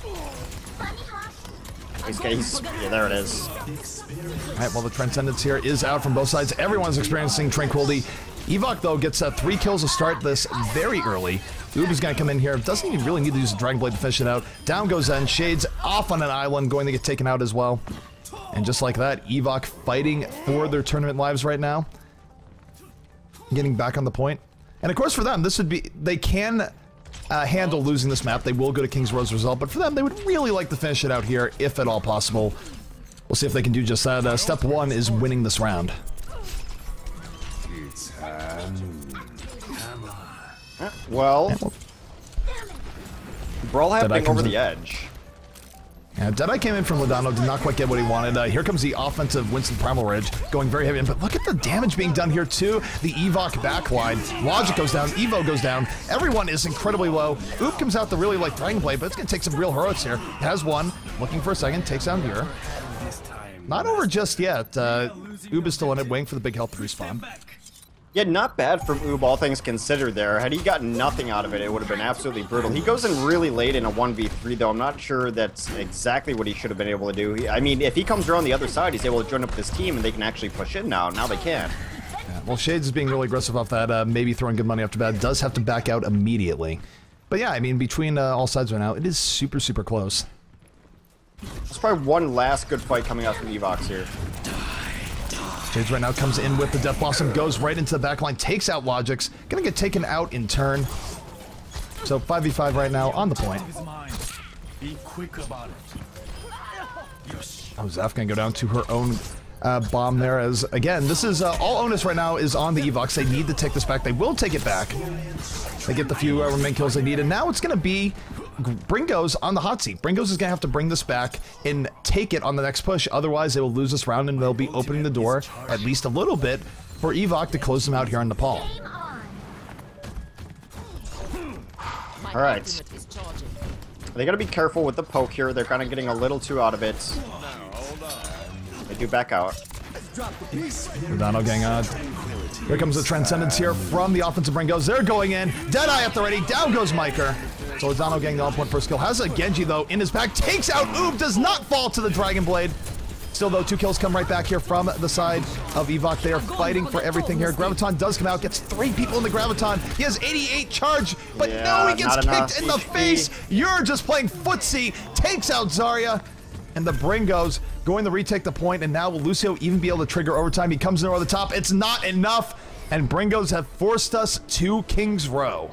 Yeah, there it is. All right, well, the Transcendence here is out from both sides. Everyone's experiencing Tranquility. Evoke, though, gets 3 kills to start this very early. Oob is going to come in here. Doesn't even really need to use a Dragon Blade to finish it out. Down goes Zen. Shades off on an island, going to get taken out as well. And just like that, Evoke fighting for their tournament lives right now. Getting back on the point. And of course for them, this would be... They can handle losing this map. They will go to King's Rose result. But for them, they would really like to finish it out here, if at all possible. We'll see if they can do just that. Step 1 is winning this round. Well... Brawl happening over the edge. Deadeye came in from Lodano, did not quite get what he wanted. Here comes the offensive Winston Primal Ridge, going very heavy in, but look at the damage being done here too. The Evok backline. Logic goes down, Evo goes down. Everyone is incredibly low. Oop comes out the really like Dragon Blade, but it's gonna take some real heroics here. Has one, looking for a second, takes down here. Not over just yet. Oob is still in it, waiting for the big health respawn. Yeah, not bad from Oob, all things considered there. Had he gotten nothing out of it, it would have been absolutely brutal. He goes in really late in a 1v3, though. I'm not sure that's exactly what he should have been able to do. I mean, if he comes around the other side, he's able to join up with his team, and they can actually push in now. Now they can. Yeah, well, Shades is being really aggressive off that, maybe throwing good money after bad. Does have to back out immediately. But yeah, I mean, between all sides right now, it is super, super close. There's probably one last good fight coming out from Evoks here. Shades right now comes in with the Death Blossom, goes right into the backline, takes out Logix, gonna get taken out in turn. So 5v5 right now on the point. Oh, Zaf gonna go down to her own bomb there as, again, this is all onus right now is on the Evoks. They need to take this back. They will take it back. They get the few remaining kills they need, and now it's gonna be Bringos on the hot seat. Bringos is gonna have to bring this back and take it on the next push. Otherwise, they will lose this round, and they'll be opening the door at least a little bit for Evok to close them out here in Nepal. All right. They gotta be careful with the poke here. They're kind of getting a little too out of it. They do back out. Rodano gang on. Here comes the Transcendence here from the offensive Bringos. They're going in. Deadeye at the ready. Down goes Miker. So Lodano getting the on-point first kill. Has a Genji, though, in his back. Takes out Oob. Does not fall to the Dragon Blade. Still, though, 2 kills come right back here from the side of Evok. They are fighting for everything here. Graviton does come out. Gets 3 people in the Graviton. He has 88 charge. But yeah, no, he gets enough. kicked in the face. You're just playing footsie. Takes out Zarya. And the Bringos going to retake the point. And now will Lucio even be able to trigger overtime? He comes in over the top. It's not enough. And Bringos have forced us to King's Row.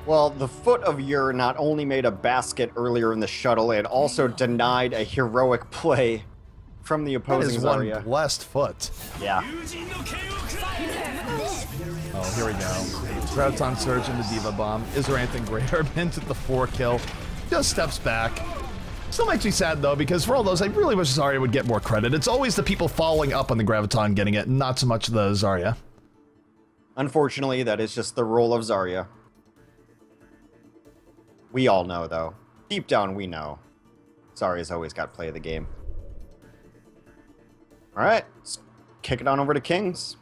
Well, the foot of Ur not only made a basket earlier in the shuttle, it also denied a heroic play from the opposing That is Zarya. one blessed foot. Yeah. Oh, here we go. Graviton Surge into Diva Bomb. Is there anything greater? Into the 4 kill. Just steps back. Still makes me sad, though, because for all those, I really wish Zarya would get more credit. It's always the people following up on the Graviton getting it, not so much the Zarya. Unfortunately, that is just the role of Zarya. We all know, though. Deep down, we know. Zarya's always got play of the game. Alright, let's kick it on over to Kings.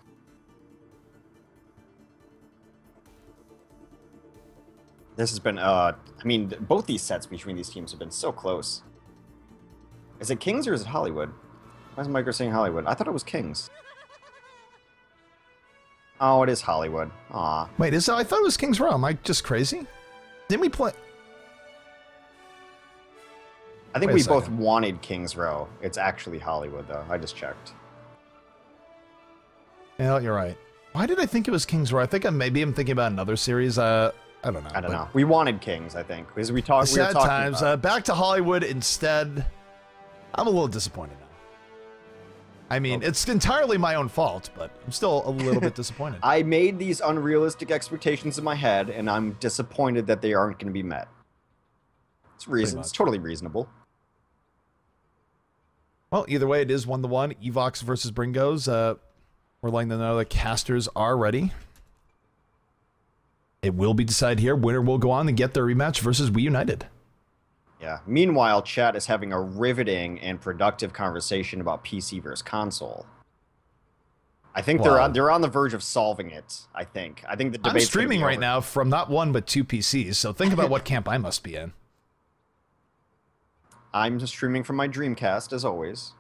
This has been, I mean, both these sets between these teams have been so close. Is it Kings or is it Hollywood? Why is Micro saying Hollywood? I thought it was Kings. Oh, it is Hollywood. Aw. Wait, is it? I thought it was King's Row. Am I just crazy? Didn't we play? I think Wait we a both second. wanted Kings Row. It's actually Hollywood, though. I just checked. Yeah, you're right. Why did I think it was King's Row? I think maybe I'm thinking about another series. I don't know. I don't know. We wanted Kings, I think, because we were Sad talking times. about... Back to Hollywood instead. I'm a little disappointed now. I mean, it's entirely my own fault, but I'm still a little bit disappointed. I made these unrealistic expectations in my head, and I'm disappointed that they aren't going to be met. It's totally reasonable. Well, either way, it is 1-1. Evoks versus Bringos. We're letting them know the casters are ready. It will be decided here. Winner will go on and get their rematch versus We United. Yeah. Meanwhile, chat is having a riveting and productive conversation about PC versus console. I think they're on the verge of solving it. I think the debate's I'm streaming right over. now from not 1 but 2 PCs. So think about what camp I must be in. I'm streaming from my Dreamcast as always.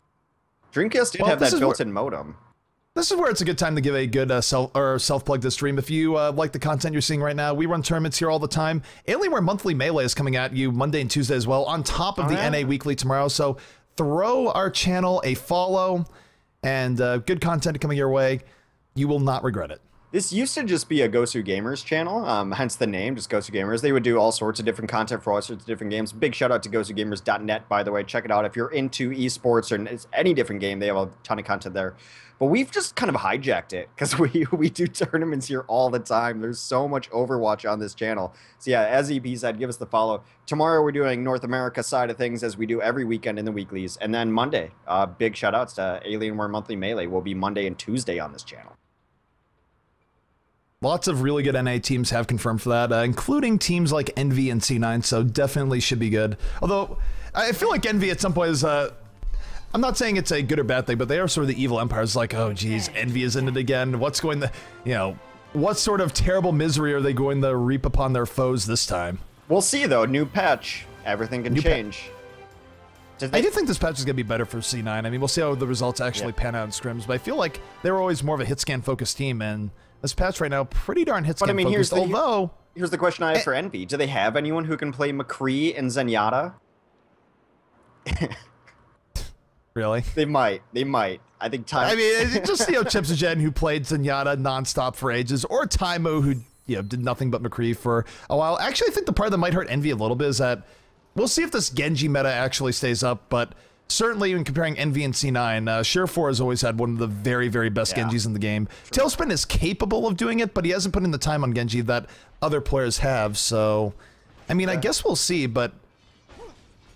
Dreamcast did have that built-in modem. This is where it's a good time to give a good self-plug to stream. If you like the content you're seeing right now, we run tournaments here all the time. Alienware Monthly Melee is coming at you Monday and Tuesday as well, on top of the NA Weekly tomorrow. So throw our channel a follow, and good content coming your way. You will not regret it. This used to just be a GosuGamers channel, hence the name, just GosuGamers. They would do all sorts of different content for all sorts of different games. Big shout out to GosuGamers.net, by the way. Check it out if you're into esports or any different game. They have a ton of content there. But we've just kind of hijacked it because we do tournaments here all the time. There's so much Overwatch on this channel. So yeah, as EP said, give us the follow. Tomorrow we're doing North America side of things as we do every weekend in the weeklies. And then Monday, big shout outs to Alienware Monthly Melee will be Monday and Tuesday on this channel. Lots of really good NA teams have confirmed for that, including teams like Envy and C9, so definitely should be good. Although, I feel like Envy at some point is, I'm not saying it's a good or bad thing, but they are sort of the evil empires, like, oh geez, Envy is in it again. What's going to, you know, what sort of terrible misery are they going to reap upon their foes this time? We'll see though, new patch, everything can change. I do think this patch is going to be better for C9. I mean, we'll see how the results actually pan out in scrims, but I feel like they were always more of a hit scan focused team, and this patch right now, pretty darn hit scan focused, although... Here's the question I have for Envy. Do they have anyone who can play McCree and Zenyatta? Really? They might. They might. I think Time... I mean, just, you know, Chipsagen, who played Zenyatta nonstop for ages, or Taimo, who, you know, did nothing but McCree for a while. Actually, I think the part that might hurt Envy a little bit is that we'll see if this Genji meta actually stays up, but certainly when comparing Envy and C9, Surefour has always had one of the very, very best Genjis in the game. True. Tailspin is capable of doing it, but he hasn't put in the time on Genji that other players have, so... I mean, I guess we'll see, but...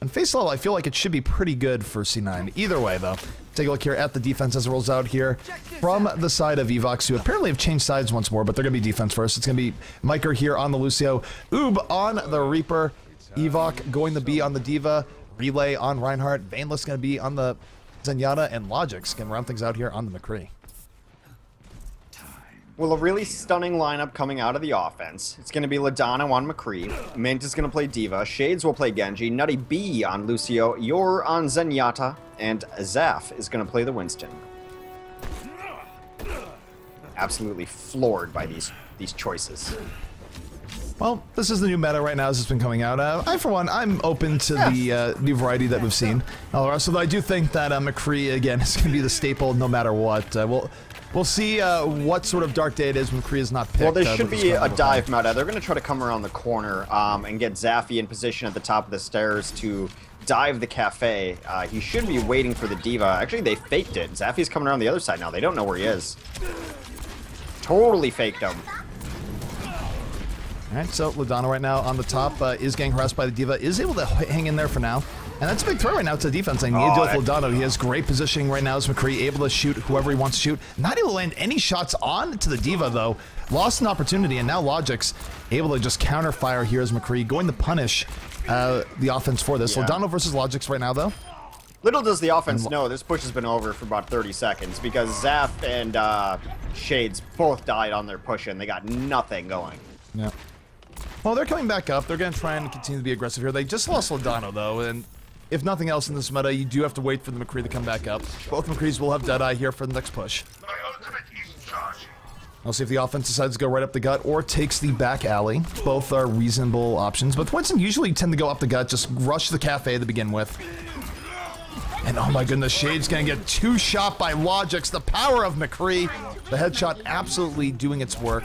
on face level, I feel like it should be pretty good for C9. Either way, though, take a look here at the defense as it rolls out here from the side of Evoks, who apparently have changed sides once more, but they're going to be defense first. It's going to be Miker here on the Lucio, Oob on the Reaper, Evok going to be on the Diva, Relay on Reinhardt, Vainless going to be on the Zenyatta, and Logic's going to round things out here on the McCree. Well, a really stunning lineup coming out of the offense. It's going to be Ladano on McCree, Mint is going to play Diva, Shades will play Genji, Nutty B on Lucio, Yor on Zenyatta, and Zaf is going to play the Winston. Absolutely floored by these choices. Well, this is the new meta right now as it's been coming out. I, for one, I'm open to the new variety that we've seen. So I do think that McCree, again, is going to be the staple no matter what. We'll see what sort of dark day it is when McCree is not picked. Well, there should be a dive meta. They're going to try to come around the corner and get Zaffy in position at the top of the stairs to dive the cafe. He should be waiting for the Diva. Actually, they faked it. Zaffy's coming around the other side now. They don't know where he is. Totally faked him. Alright, so Ladano right now on the top is getting harassed by the Diva, is able to hang in there for now. And that's a big threat right now to the defense. I need to deal with Ladano. He has great positioning right now as McCree, able to shoot whoever he wants to shoot. Not able to land any shots on to the Diva, though. Lost an opportunity, and now Logic's able to just counter fire here as McCree, going to punish the offense for this. Ladano versus Logic's right now, though. Little does the offense know, this push has been over for about 30 seconds because Zaf and Shades both died on their push, and they got nothing going. Yeah. Well, they're coming back up. They're going to try and continue to be aggressive here. They just lost Ladano, though, and if nothing else in this meta, you do have to wait for the McCree to come back up. Both McCrees will have Deadeye here for the next push. We'll see if the offense decides to go right up the gut or takes the back alley. Both are reasonable options, but Winston usually tend to go up the gut, just rush the cafe to begin with. And oh my goodness, Shade's gonna get two-shot by Logic's. The power of McCree. The headshot absolutely doing its work.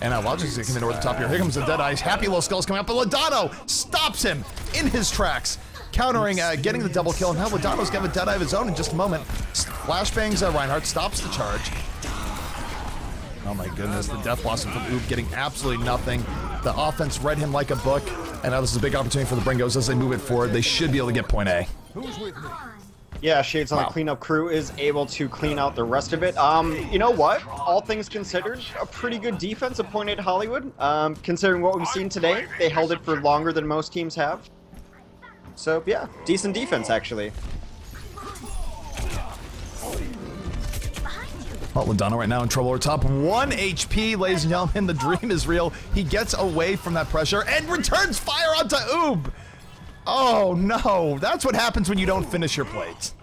And now Logic's gonna come in over the top here. Here comes the Deadeye. Happy little skulls coming up, but Ladano stops him in his tracks. Countering, getting the double kill. And now Ladano's got a Deadeye of his own in just a moment. Flashbangs Reinhardt, stops the charge. Oh my goodness, the Death Blossom from Oob getting absolutely nothing. The offense read him like a book. And now this is a big opportunity for the Bringos as they move it forward. They should be able to get point A. Yeah, Shades on the cleanup crew is able to clean out the rest of it. You know what? All things considered, a pretty good defense at point 8 Hollywood. Considering what we've seen today, they held it for longer than most teams have. So, yeah, decent defense, actually. Well, Ladano right now in trouble over top. 1 HP, ladies and gentlemen. The dream is real. He gets away from that pressure and returns fire onto Oob. Oh, no. That's what happens when you don't finish your plates.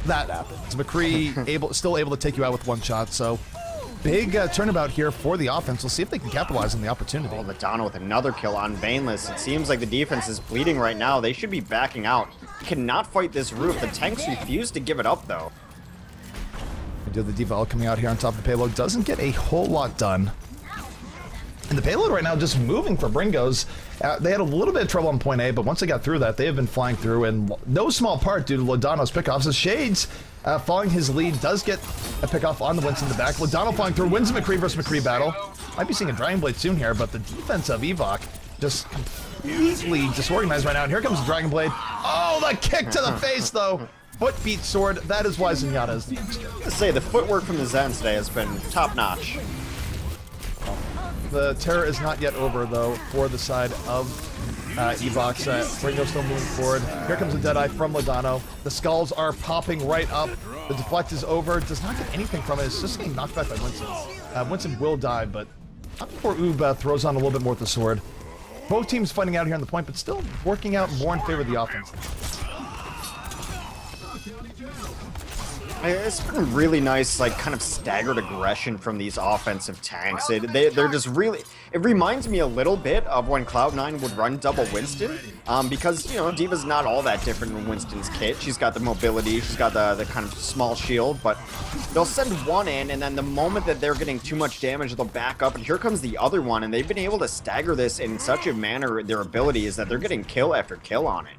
That happens. McCree still able to take you out with one shot, so big turnabout here for the offense. We'll see if they can capitalize on the opportunity. Oh, Ladano with another kill on Vainless. It seems like the defense is bleeding right now. They should be backing out. Cannot fight this roof. The tanks refuse to give it up, though. We do the D.Va ult coming out here on top of the payload. Doesn't get a whole lot done. And the payload right now just moving for Bringos. They had a little bit of trouble on point A, but once they got through that, they have been flying through, and no small part due to Lodano's pickoffs. As Shades, following his lead, does get a pickoff on the Winston in the back. Lodano flying through, wins the McCree versus McCree battle. Might be seeing a Dragon Blade soon here, but the defense of Evok just completely disorganized right now. And here comes the Dragon Blade. Oh, the kick to the face, though. Foot beat sword. That is why Zenyatta is the extra. I say the footwork from the Zens today has been top-notch. The terror is not yet over, though, for the side of Evoks. Bringos still moving forward. Here comes a Deadeye from Lodano. The skulls are popping right up. The deflect is over. Does not get anything from it. It's just getting knocked back by Winston. Winston will die, but not before Oob throws on a little bit more with the sword. Both teams fighting out here on the point, but still working out more in favor of the offense. It's been really nice, like, kind of staggered aggression from these offensive tanks. They're just really... It reminds me a little bit of when Cloud9 would run double Winston, because, you know, D.Va's not all that different from Winston's kit. She's got the mobility, she's got the kind of small shield, but they'll send one in, and then the moment that they're getting too much damage, they'll back up, and here comes the other one, and they've been able to stagger this in such a manner, their ability is that they're getting kill after kill on it.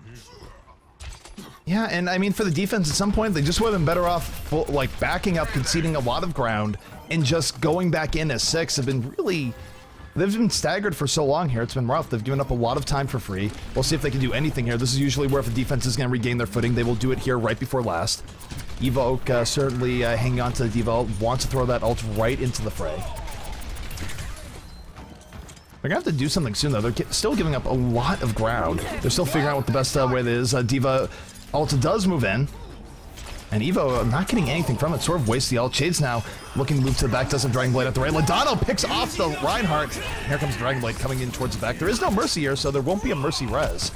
Yeah, and I mean, for the defense, at some point, they just would have been better off, like, backing up, conceding a lot of ground, and just going back in as 6 have been really... They've been staggered for so long here. It's been rough. They've given up a lot of time for free. We'll see if they can do anything here. This is usually where if the defense is going to regain their footing, they will do it here right before last. Evoke certainly hanging on to the D.Va ult, wants to throw that ult right into the fray. They're going to have to do something soon, though. They're still giving up a lot of ground. They're still figuring out what the best way it is. D.Va ult does move in. And Evo not getting anything from it, sort of wastes the ult. Shades now looking to move to the back, does have Dragon Blade at the right. Lodano picks off the Reinhardt. Here comes Dragon Blade coming in towards the back. There is no Mercy here, so there won't be a Mercy res.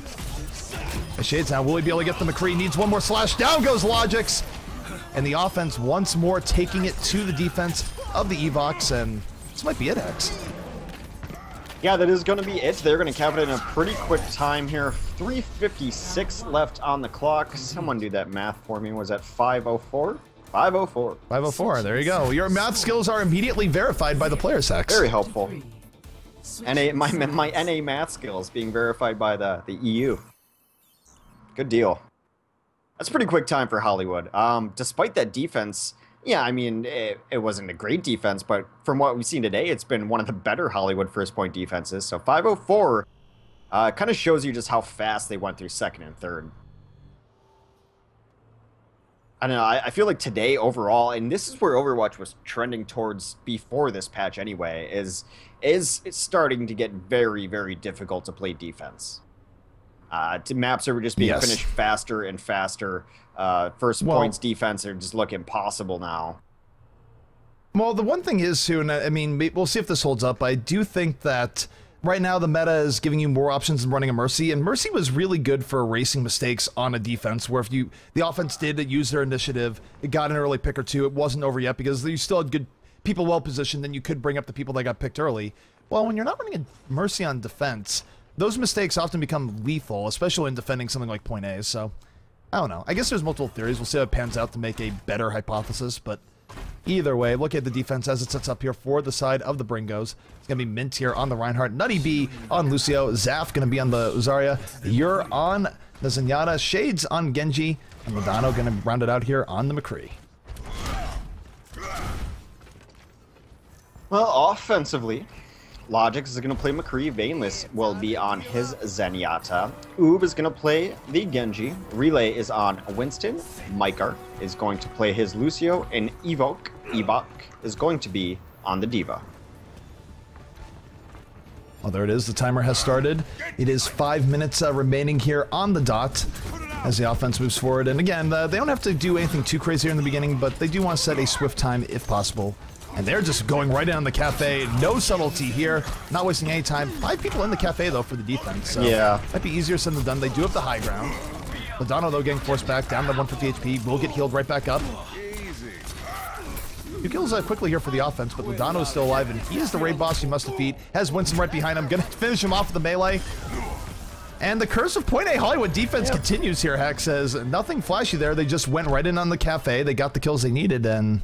And Shades now, will he be able to get the McCree? Needs one more slash. Down goes Logix. And the offense once more taking it to the defense of the Evoks, and this might be it, X. Yeah, that is going to be it. They're going to cap it in a pretty quick time here. 3:56 left on the clock. Someone do that math for me. Was that 5:04? 5:04. 5:04. There you go. Your math skills are immediately verified by the player sex. Very helpful. My NA math skills being verified by the EU. Good deal. That's a pretty quick time for Hollywood. Despite that defense... Yeah, I mean, it wasn't a great defense, but from what we've seen today, it's been one of the better Hollywood first-point defenses. So 5:04 kind of shows you just how fast they went through second and third. I don't know, I feel like today overall, and this is where Overwatch was trending towards before this patch anyway, is it's starting to get very, very difficult to play defense. Maps are just being finished faster and faster. First points defense are just look impossible now. Well, the one thing is, soon, I mean, we'll see if this holds up. I do think that right now the meta is giving you more options than running a Mercy, and Mercy was really good for erasing mistakes on a defense, where if the offense did use their initiative, it got an early pick or two, it wasn't over yet, because you still had good people well positioned, then you could bring up the people that got picked early. Well, when you're not running a Mercy on defense, those mistakes often become lethal, especially in defending something like point A, so... I don't know. I guess there's multiple theories. We'll see how it pans out to make a better hypothesis, but either way, look at the defense as it sets up here for the side of the Bringos. It's going to be Mint here on the Reinhardt, Nutty B on Lucio, Zaf going to be on the Zarya, You're on the Zenyatta, Shades on Genji, and Lodano going to round it out here on the McCree. Well, offensively... Logix is going to play McCree, Vainless will be on his Zenyatta, Oob is going to play the Genji, Relay is on Winston, Mykar is going to play his Lucio, and Evok is going to be on the D.Va. Well, there it is. The timer has started. It is 5 minutes remaining here on the dot as the offense moves forward. And again, they don't have to do anything too crazy here in the beginning, but they do want to set a swift time if possible. And they're just going right in on the cafe. No subtlety here. Not wasting any time. 5 people in the cafe, though, for the defense. So yeah. Might be easier said than done. They do have the high ground. Lodano, though, getting forced back down to 150 HP. Will get healed right back up. 2 kills quickly here for the offense, but Lodano is still alive, and he is the raid boss you must defeat. Has Winston right behind him. Gonna finish him off with the melee. And the curse of Point A Hollywood defense continues here, Hex. Says nothing flashy there. They just went right in on the cafe. They got the kills they needed, and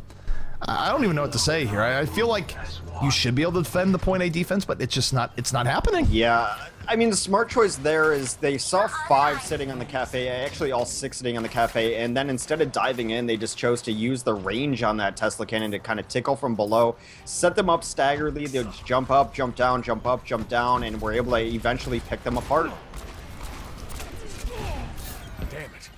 I don't even know what to say here. I feel like you should be able to defend the point A defense, but it's not happening. Yeah, I mean, the smart choice there is they saw 5 sitting on the cafe, actually all 6 sitting on the cafe, and then instead of diving in, they just chose to use the range on that Tesla cannon to kind of tickle from below, set them up staggeredly. They'll just jump up, jump down, jump up, jump down, and we're able to eventually pick them apart. Damn it.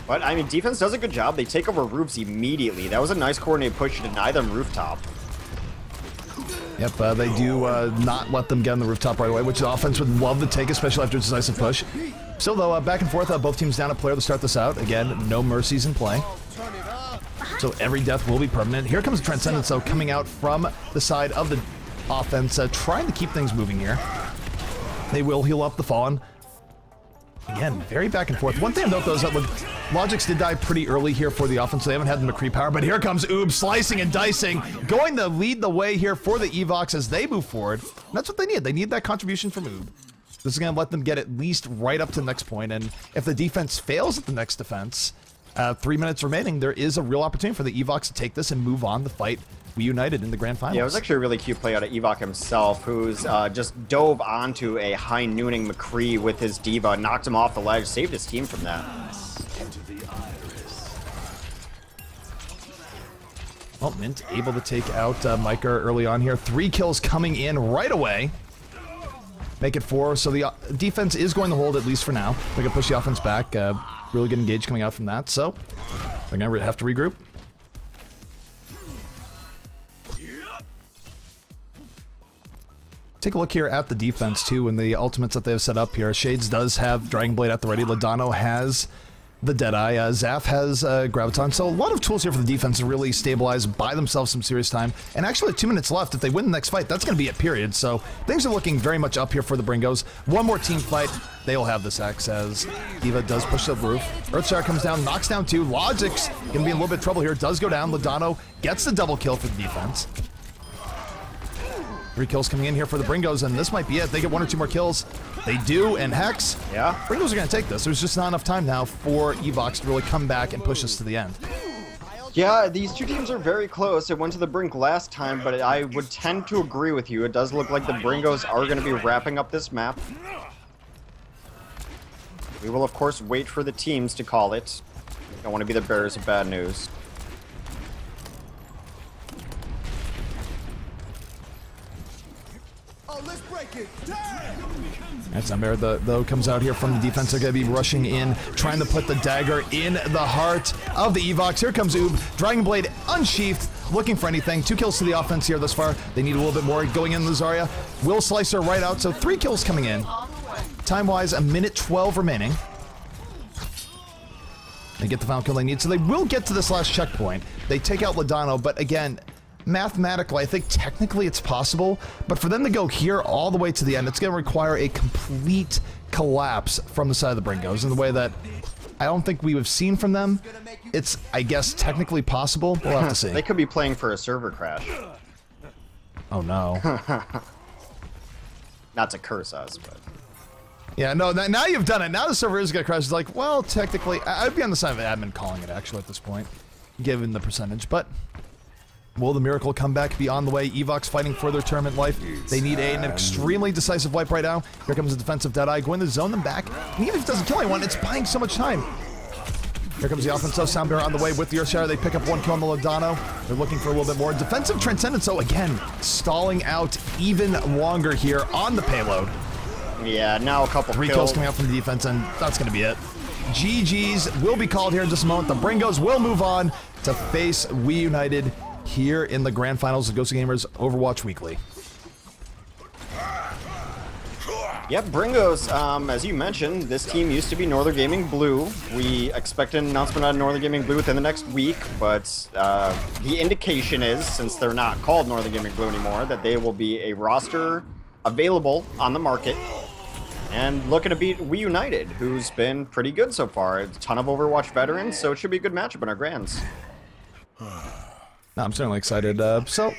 But, I mean, defense does a good job. They take over roofs immediately. That was a nice coordinated push to deny them rooftop. Yep, they do not let them get on the rooftop right away, which the offense would love to take, especially after a decisive push. Still, though, back and forth, both teams down a player to start this out. Again, no mercies in play. So every death will be permanent. Here comes Transcendence, though, coming out from the side of the offense, trying to keep things moving here. They will heal up the Fallen. Again, very back and forth. One thing to note, though, is that Logix did die pretty early here for the offense, so they haven't had the McCree power, but here comes Oob slicing and dicing, going to lead the way here for the Evoks as they move forward. And that's what they need. They need that contribution from Oob. This is going to let them get at least right up to the next point, and if the defense fails at the next defense, 3 minutes remaining, there is a real opportunity for the Evoks to take this and move on the fight. We united in the grand finals. Yeah, it was actually a really cute play out of Evok himself, who's just dove onto a high nooning McCree with his Diva, knocked him off the ledge, saved his team from that. Well, Mint able to take out Micah early on here. 3 kills coming in right away. Make it 4, so the defense is going to hold at least for now. They're going to push the offense back. Really good engage coming out from that, so they're going to have to regroup. Take a look here at the defense, too, and the ultimates that they have set up here. Shades does have Dragon Blade at the ready. Ladano has the Deadeye. Zaf has Graviton. So a lot of tools here for the defense to really stabilize, buy themselves some serious time. And actually, 2 minutes left. If they win the next fight, that's going to be it, period. So things are looking very much up here for the Bringos. One more team fight. They will have this X as Diva does push the roof. Earthshower comes down, knocks down 2. Logix going to be in a little bit of trouble here. Does go down. Ladano gets the double kill for the defense. 3 kills coming in here for the Bringos, and this might be it. They get 1 or 2 more kills. They do, and Hex. Yeah. Bringos are going to take this. There's just not enough time now for Evoks to really come back and push us to the end. Yeah, these two teams are very close. It went to the brink last time, but I would tend to agree with you. It does look like the Bringos are going to be wrapping up this map. We will, of course, wait for the teams to call it. Don't want to be the bearers of bad news. That's Amber, though, comes out here from the defense. They're going to be rushing in, trying to put the dagger in the heart of the Evoks. Here comes Oob, Dragon Blade unsheathed, looking for anything. 2 kills to the offense here thus far. They need a little bit more going in the Zarya. Will slice her right out, so 3 kills coming in. Time-wise, 1:12 remaining. They get the final kill they need, so they will get to this last checkpoint. They take out Ladano, but again, mathematically, I think technically it's possible, but for them to go here all the way to the end, it's going to require a complete collapse from the side of the Bringos in the way that I don't think we have seen from them. It's, I guess, technically possible. We'll have to see. They could be playing for a server crash. Oh, no. Not to curse us, but... Yeah, no, now you've done it. Now the server is going to crash. It's like, well, technically, I'd be on the side of admin calling it, actually, at this point, given the percentage, but... Will the miracle comeback be on the way? Evoks fighting for their tournament life. They need an extremely decisive wipe right now. Here comes the defensive Deadeye, going to zone them back. And even if it doesn't kill anyone, it's buying so much time. Here comes the offensive Soundbearer on the way with the Earthshatter. They pick up 1 kill on the Ladano. They're looking for a little bit more. Defensive Transcendence, so again, stalling out even longer here on the payload. Yeah, now a couple 3 kills coming out from the defense, and that's going to be it. GG's will be called here in just a moment. The Bringos will move on to face We United here in the grand finals of GosuGamers Overwatch Weekly. Yep, Bringos, as you mentioned, this team used to be Northern Gaming Blue. We expect an announcement on Northern Gaming Blue within the next week, but the indication is, since they're not called Northern Gaming Blue anymore, that they will be a roster available on the market and looking to beat We United, who's been pretty good so far. A ton of Overwatch veterans, so it should be a good matchup in our grands. I'm certainly excited. So